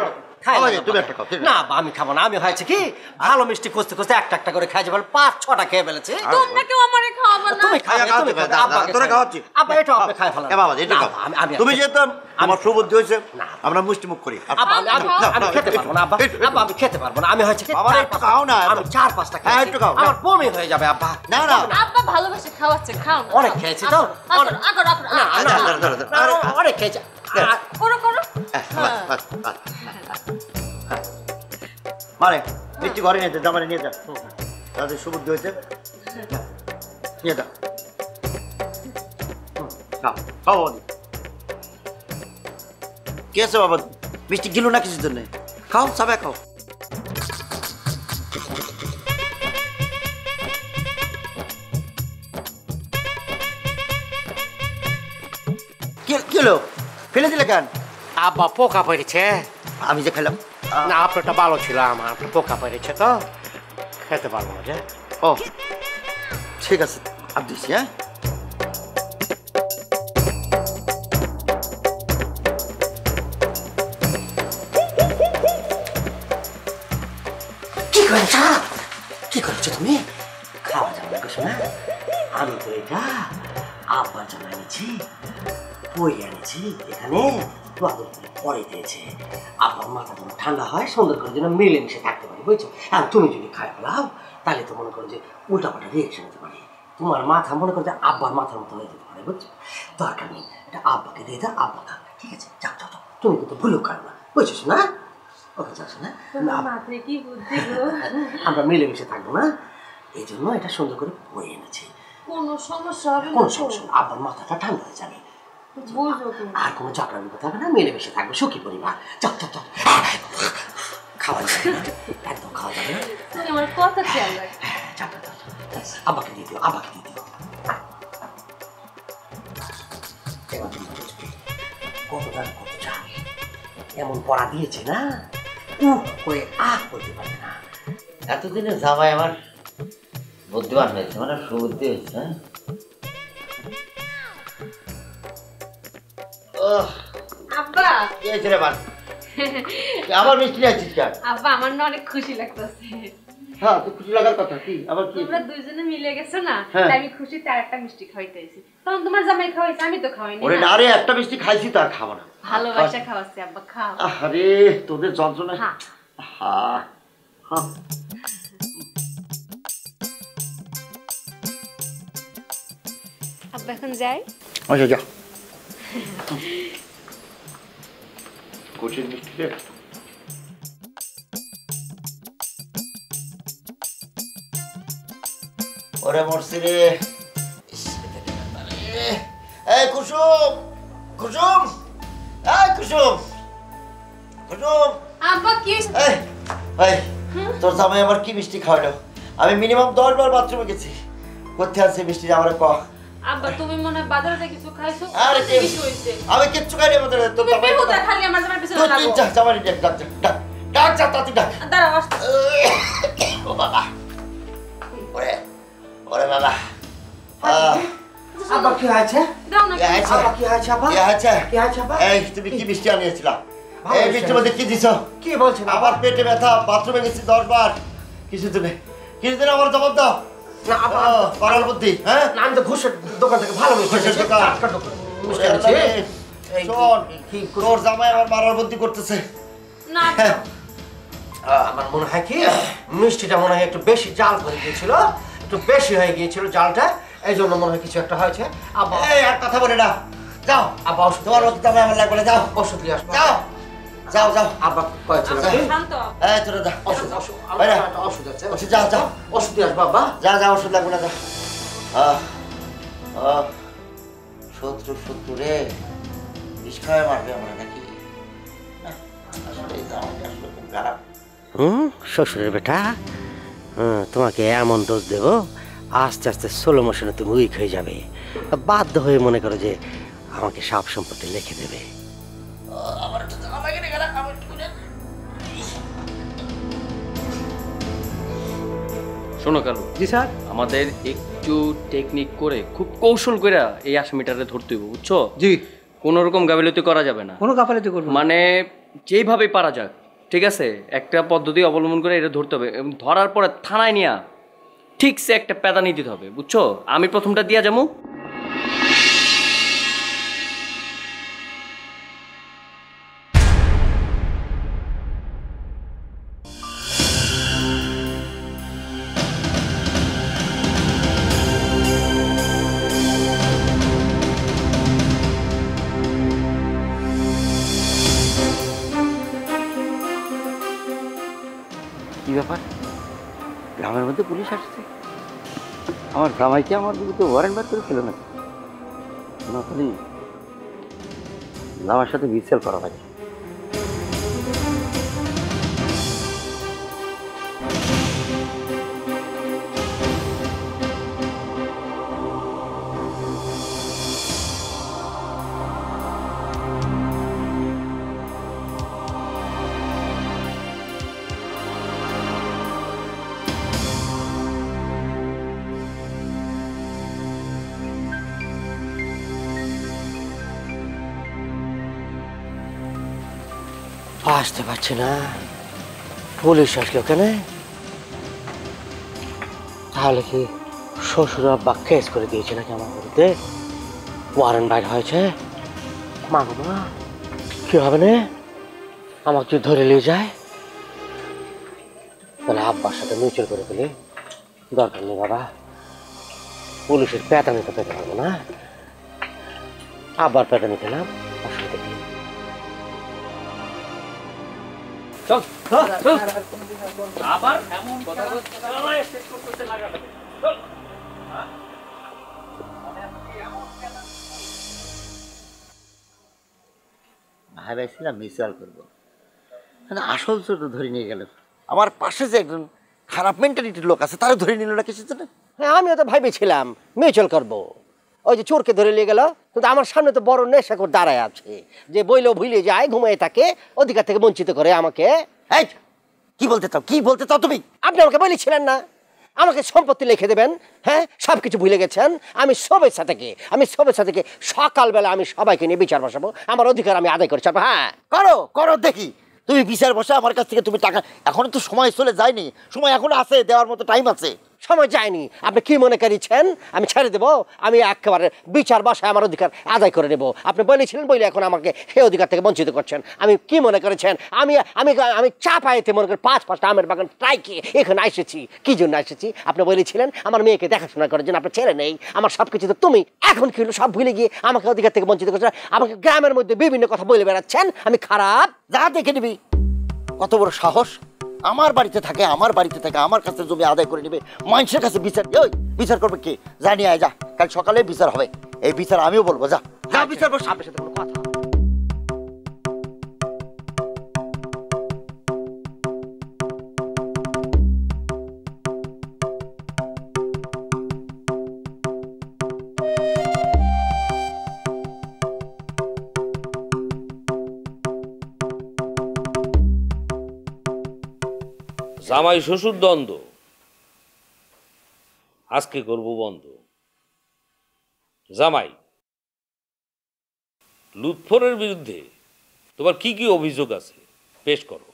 না আমি খাবো না, আমি হয়েছে কি ভালো মিষ্টি খুঁজতে খুঁজতে একটা করে খাই যাবো, 5-6টা খেয়ে ফেলেছি। তোমরা কেউ আমারে খাওয়াবে না? তুমি খাবে, তুমি খাবে, তোরা খাওয়াচ্ছি। আব্বা এটা আপনি খাই ফেলান। তুমি যেহেতু আমার সুবুদ্ধি হয়েছে, আমরা মিষ্টি মুখ করি। আমি খেতে পারবো না আব্বা, আব্বা আমি খেতে পারবো না, আমি হয়েছে কি বাবা একটু খাও না, আমি 4-5টা খাই, একটু খাও, আমার বমি হয়ে যাবে আব্বা। না না আব্বা ভালোবাসে খাওয়াচ্ছে, খাও না। অনেক খেয়েছি তো, অনেক খেয়েছি, করো করো। মানে মিষ্টি ঘরে নিয়ে যা, জামারে নিয়ে যা, তাদের সুবুদ্ধি হয়েছে, নিয়ে যা, খাও খাও বাবা। কি আছে বাবা, মিষ্টি গিলো না কিছুর জন্য, খাও সবাই খাও। কি হলো, ফেলে দিলে কেন? আব্বা পোকা পড়েছে। আমি যে খেলাম না আপনারটা ভালো ছিল, আমার আপনার পোকা পড়েছে তো খেতে পারবো না। যে ও ঠিক আছে, আর দিচ্ছি। হ্যাঁ কি করেছ, কি করেছো তুমি? খাওয়া যাবে না শোনা, আমি তো এটা আব্বার জন্য এনেছি, বই এনেছি এখানে, পরে দিয়েছে। আব্বার মাথা যেন ঠান্ডা হয়, সুন্দর করে যেন মিলেমিশে থাকতে পারি, বুঝছো? আর তুমি যদি খাই ফেলাও তাহলে তো মনে করো যে উল্টাপাল্টা রিয়েকশন হতে পারে, তোমার মাথা মনে করো যে আব্বার মাথার মতো হয়ে যেতে পারে, বুঝছো? দরকার নেই, এটা আব্বাকে দিয়ে দাও, আব্বা খাবে, ঠিক আছে? যাও যাও যাও, তুমি কিন্তু ভুলেও খাও না, বুঝছো না? ওকে যাচ্ছ না, আমরা মিলেমিশে থাকবো না, এই জন্য এটা সুন্দর করে বই এনেছি। কোনো সমস্যা হবে না? কোনো সমস্যা না, আব্বার মাথাটা ঠান্ডা হয়ে যাবে, আর কোনো ঝগড়া বিপদ হবে না, মিলেমিশে থাকবে, সুখী পরিবার। চল চল চল, খাওয়া যাবে না, একদম খাওয়া যাবে না। তুমি আমার কথা খেয়াল রাখো। আব্বাকে দিয়ে দিও, আব্বাকে দিয়ে দিও। কত গান কত চাল, এমন পড়া দিয়েছে না, করে করতে পারবে না। এতদিনে জামাই আমার বুদ্ধিমান হয়েছে, মানে সুবুদ্ধি হয়েছে। আব্বা কি হয়েছে রে বান, আবার মিষ্টি আছিস কেন? আব্বা আমার না অনেক খুশি লাগতেছে। হ্যাঁ তো খুশি লাগার কথা, কি আবার কি? তোমরা দুইজনে মিলে গেছো না, হ্যাঁ। তাই আমি খুশিতে আরেকটা মিষ্টি খাওয়াইতেছি। তখন তোমার জামাই খাওয়াইছে, আমি তো খাওয়াইনি ওরে না। না রে, একটা মিষ্টি খাইছি তো আর খাবো না। ভালোবাসা খাওয়াচ্ছি আব্বা, খাও। আরে তোদের যন্ত্রণা। হ্যাঁ। হ্যাঁ হ্যাঁ আব্বা এখন যাই। আচ্ছা যা। ওরে মরছি রে। এই কুসুম, কুসুম, এই কুসুম, কুসুম। আব্বা কি এই ভাই, তোর জামাই আমার কি মিষ্টি খাওয়ালো? আমি মিনিমাম 10 বার বাথরুমে গেছি। কোথায় আছে মিষ্টি আমার ক? আব্বা তুমি মনে হয় বাজারে থেকে কিছু খাইছো? আরে কি কিছু হইছে? আমি কিচ্ছু খাইনি আমাদের। তোর তুমি জামাই বেহুদা খালি আমার জামার পিছনে তুই লাগো। যা, জামাই ডাক ডাক ডাক ডাক, যা তাতি ডাক। দাঁড়াও আসতে। ও বাবা, ওরে ওরে বাবা। আব্বা কি হয়েছে? দাও না। কি হয়েছে? আব্বা কি হয়েছে আব্বা? কি হয়েছে? কি হয়েছে আব্বা? এই তুমি কি মিষ্টি আনিয়েছিলা? এই মিষ্টির মধ্যে কি দিছো? কি বলছেন আবার পেটে ব্যথা, বাথরুমে গেছি 10 বার। কিছু দিনে কিছু দিনে আমার জবাব দাও। না আব্বা, পারার বুদ্ধি, হ্যাঁ? না আমি তো ঘুষের দোকান থেকে ভালো মিষ্টি ঘুষের এনেছি। দোকান? টাটকা মিষ্টি এনেছি। এই শোন, কি তোর জামাই আমার মারার বুদ্ধি করতেছে। না আমার মনে হয় কি মিষ্টিটা মনে হয় একটু বেশি জাল করে গিয়েছিল, একটু বেশি হয়ে গিয়েছিল জালটা, এই জন্য মনে হয় কিছু একটা হয়েছে। আব্বা এই আর কথা বলে না, যাও। আব্বা ওষুধ তোমার মতো জামাই আমার লাগবে না, যাও ওষুধ নিয়ে আসবো। যাও যাও যাও। আব্বা কয়েছিল শান্ত। এই তোরা যা, ওষুধ ওষুধ বাইরে। আমার একটা ওষুধ আছে। ওষুধ যা যাও, ওষুধ নিয়ে আসবো আব্বা। যা যা, ওষুধ লাগবে না, যা। শত্রু শত্রু রে, বিষ খাওয়ায় মারবে আমরা নাকি? আসলে এই জামাইটা আসলে খুব খারাপ। শ্বশুরের বেটা, তোমাকে এমন ডোজ দেবো আস্তে আস্তে স্লো মোশনে তুমি উইক হয়ে যাবে, বাধ্য হয়ে মনে করো যে আমাকে সব সম্পত্তি লিখে দেবে। আমার একটু জামাই কেটে গেল, আমার একটু করে। শোনো কালু। জি স্যার। আমাদের একটু টেকনিক করে খুব কৌশল করে এই আসামিটারে ধরতে হবে, বুঝছো? জি। কোনো রকম গাফিলতি করা যাবে না, কোনো গাফালিতি করবো না। মানে যেইভাবেই পারা যাক, ঠিক আছে? একটা পদ্ধতি অবলম্বন করে এটা ধরতে হবে এবং ধরার পরে থানায় নিয়ে ঠিক সে একটা প্যাদানি দিতে হবে, বুঝছো? আমি প্রথমটা দিয়া যাবো। কি ব্যাপার, গ্রামের মধ্যে পুলিশ আসছে? আমার জামাইকে আমার বিরুদ্ধে ওয়ারেন্ট বার করে ফেলো নাকি? খালি আমার সাথে মিসেল করা হয়। আসতে পারছি না, পুলিশ আসলো কেন? তাহলে কি শ্বশুর আব্বা কেস করে দিয়েছে নাকি আমার বিরুদ্ধে? ওয়ারেন্ট বাইর হয়েছে? মা গো মা, কি হবে না? আমাকে যদি ধরে নিয়ে যায় তাহলে আব্বার সাথে মিউচুয়াল করে ফেলে। দরকার নেই বাবা, পুলিশের পেটানি তো পেতে পারবো না, আব্বার পেটানি পেলাম, অসুবিধা নেই। চল আবার এমন কথা করতে লাগাবে। ভাবছিলাম মিউচুয়াল করবো, মানে আসল চোর ধরে নিয়ে গেল। আমার পাশে যে একজন খারাপ মেন্টালিটির লোক আছে তারা ধরে নিল না কিছু জন্য। হ্যাঁ আমিও তো ভেবেছিলাম মিউচুয়াল করবো, ওই যে চোরকে ধরে নিয়ে গেল, কিন্তু আমার সামনে তো বড় নেশাখোর দাঁড়ায় আছে যে বইলেও ভুলে যায়, ঘুমিয়ে থাকে, অধিকার থেকে বঞ্চিত করে আমাকে। এই কি বলতে চাও, কি বলতে চাও তুমি? আপনি আমাকে বলেছিলেন না আমাকে সম্পত্তি লিখে দেবেন? হ্যাঁ সব কিছু ভুলে গেছেন। আমি শুভেচ্ছা থেকে সকালবেলা আমি সবাইকে নিয়ে বিচার বসাবো, আমার অধিকার আমি আদায় করে ছাড়বো। হ্যাঁ করো করো দেখি, তুমি বিচার বসে আমার কাছ থেকে তুমি টাকা, এখনো তো সময় চলে যায়নি, সময় এখনো আছে, দেওয়ার মতো টাইম আছে। সময় যায়নি। আপনি কি মনে করেছেন আমি ছেড়ে দেবো? আমি একেবারে বিচার বাসায় আমার অধিকার আদায় করে নেব। আপনি বলেছিলেন বলে এখন আমাকে সেই অধিকার থেকে বঞ্চিত করছেন। আমি কি মনে করেছেন আমি আমি আমি চাপাইতে মনে করি 5-5টা আমের বাগান ট্রাইকে এখানে এসেছি। কি জন্য এসেছি? আপনি বলেছিলেন আমার মেয়েকে দেখাশোনা করার জন্য। আপনার ছেলে নেই, আমার সব কিছু তো তুমি। এখন কি হলো? সব ভুলে গিয়ে আমাকে অধিকার থেকে বঞ্চিত করছেন। আমাকে গ্রামের মধ্যে বিভিন্ন কথা বলে বেড়াচ্ছেন আমি খারাপ। যা দেখে নিবি, কত বড় সাহস! আমার বাড়িতে থাকে, আমার বাড়িতে থাকে, আমার কাছে জমি আদায় করে নেবে, মানুষের কাছে বিচার। ওই বিচার করবে কে? জানি আয়, যা, কাল সকালে বিচার হবে। এই বিচার আমিও বলবো, যা যা বিচার বস। আপনার সাথে কোনো কথা জামাই শ্বশুর দ্বন্দ্ব আজকে করব বন্ধ। জামাই, লুৎফরের বিরুদ্ধে তোমার কি কি অভিযোগ আছে পেশ করো।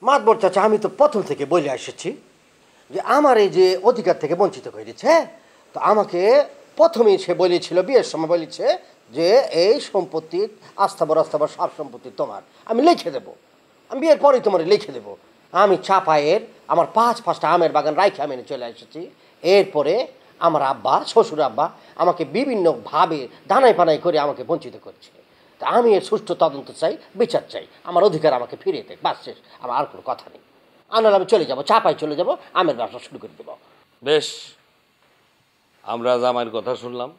মাতবর চাচা, আমি তো প্রথম থেকে বলে এসেছি যে আমার এই যে অধিকার থেকে বঞ্চিত করেছে, তো আমাকে প্রথমেই সে বলেছিল, বিয়ের সময় বলেছে যে এই সম্পত্তি আস্থাবর সব সম্পত্তি তোমার, আমি লিখে দেবো, আমি বিয়ের পরেই তোমার লিখে দেবো। আমি চাপায়ের আমার 5-5টা আমের বাগান রাইখে আমি চলে এসেছি। এরপরে আমার আব্বা, শ্বশুর আব্বা আমাকে বিভিন্নভাবে দানাই পানাই করে আমাকে বঞ্চিত করছে। তা আমি এর সুষ্ঠু তদন্ত চাই, বিচার চাই, আমার অধিকার আমাকে ফিরিয়ে দেয়, বাস শেষ। আমার আর কোনো কথা নেই। আনাল আমি চলে যাব, চাপাই চলে যাব, আমের ব্যবসা শুরু করে দেবো। বেশ, আমরা জামাইয়ের কথা শুনলাম।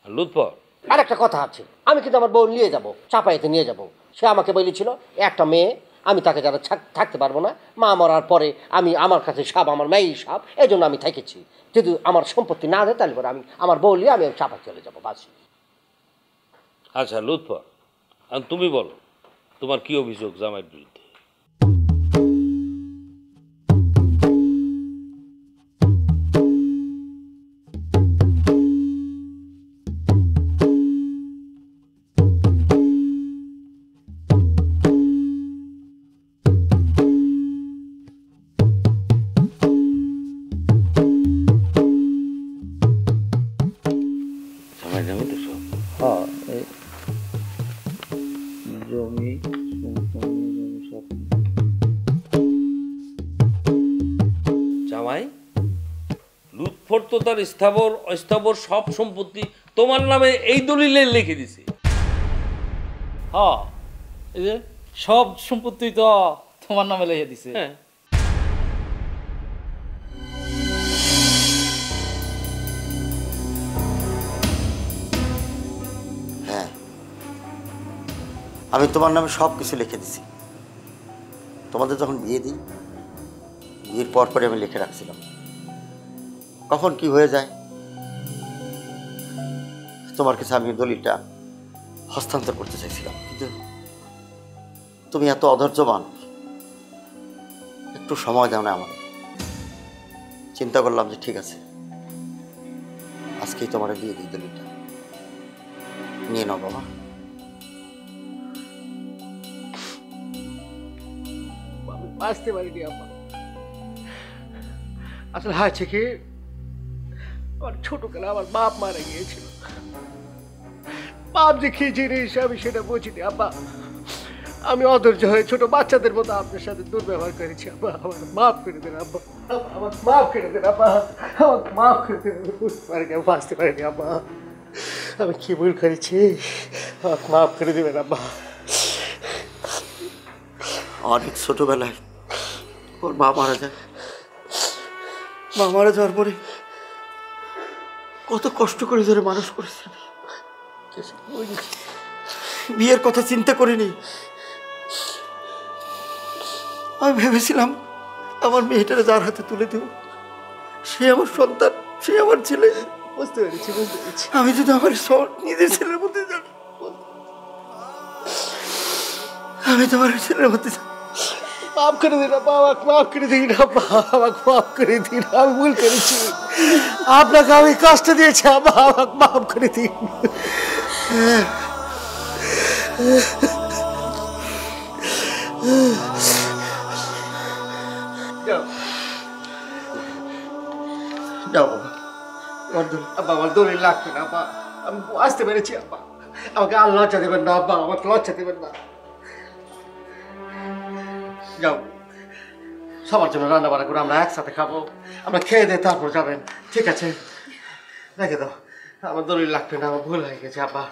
লুৎফর, আর একটা কথা আছে, আমি কিন্তু আমার বউ নিয়ে যাব, চাপাইতে নিয়ে যাব। সে আমাকে বলেছিল একটা মেয়ে, আমি তাকে যারা থাকতে পারবো না, মা মরার পরে আমি আমার কাছে সাপ, আমার মেয়েই সাপ, এই জন্য আমি থেকেছি। যদি আমার সম্পত্তি না দেয় তাহলে পরে আমি আমার বউ নিয়ে আমি চাপাই চলে যাবো, বাস। আচ্ছা লুৎফর, তুমি বলো তোমার কি অভিযোগ জামাইয়ের বিরুদ্ধে? জামাই, লুৎফর তো তার স্থাবর অস্থাবর সব সম্পত্তি তোমার নামে এই দলিলে লিখে দিছে। হ্যাঁ, এই যে সব সম্পত্তি তো তোমার নামে লিখে দিছে। হ্যাঁ, হ্যাঁ, আমি তোমার নামে সব কিছু লিখে দিছি। তোমাদের যখন বিয়ে দিই, বিয়ের পর পরে আমি লিখে রাখছিলাম, কখন কি হয়ে যায়। তোমার কাছে আমি দলিলটা হস্তান্তর করতে চাইছিলাম, কিন্তু তুমি এত অধৈর্যবান, একটু সময় দাও না আমাকে। চিন্তা করলাম যে ঠিক আছে, আজকেই তোমার দিয়ে দিই, দলিলটা নিয়ে নাও বাবা। বাঁচতে পারিনি আব্বা। আসলে হয়েছে কি, আমার ছোটবেলা আমার বাপ মারা গিয়েছিল। বাপ যে কি জিনিস আমি সেটা বুঝিনি আব্বা। আমি অধৈর্য হয়ে ছোট বাচ্চাদের মতো আপনার সাথে দুর্ব্যবহার করেছি আব্বা। আমার মাফ করে দেন আব্বা, আমার মাফ করে দেন আব্বা, আমার মাফ করে দেন। আমি বুঝতে পারিনি, আমি বাঁচতে পারিনি আব্বা। আমি কি ভুল করেছি, আমাকে মাফ করে দেবেন আব্বা। অনেক ছোটবেলায় ওর মা মারা যায়। মা মারা যাওয়ার পরে কত কষ্ট করে ধরে মানুষ করেছি। বিয়ের কথা চিন্তা করিনি। আমি ভেবেছিলাম আমার মেয়েটারে যার হাতে তুলে দেব, সে আমার সন্তান, সে আমার ছেলে। বুঝতে পেরেছি, বুঝতে পেরেছি। আমি যদি আমার নিজের ছেলের মধ্যে যাই, আমি তোমার ছেলের মধ্যে যাই। মাফ করে দিন আব্বা, আমাকে মাফ করে দিন আব্বা, আমাকে মাফ করে দিন। আমি ভুল করেছি, আপনাকে আমি কষ্ট দিয়েছি আব্বা, আমাকে মাফ করে দিন। আব্বা আমার দলিল লাগবে না আব্বা, আমি আসতে পেরেছি আব্বা, আমাকে আর লজ্জা দেবেন না আব্বা, আমাকে লজ্জা দেবেন না। যাও, সবার জন্য রান্না বান্না করে আমরা একসাথে খাবো, আমরা খেয়ে দিয়ে তারপর যাবেন, ঠিক আছে? রেখে দাও, আমার দলিল লাগবে না, আমার ভুল হয়ে গেছে আব্বা।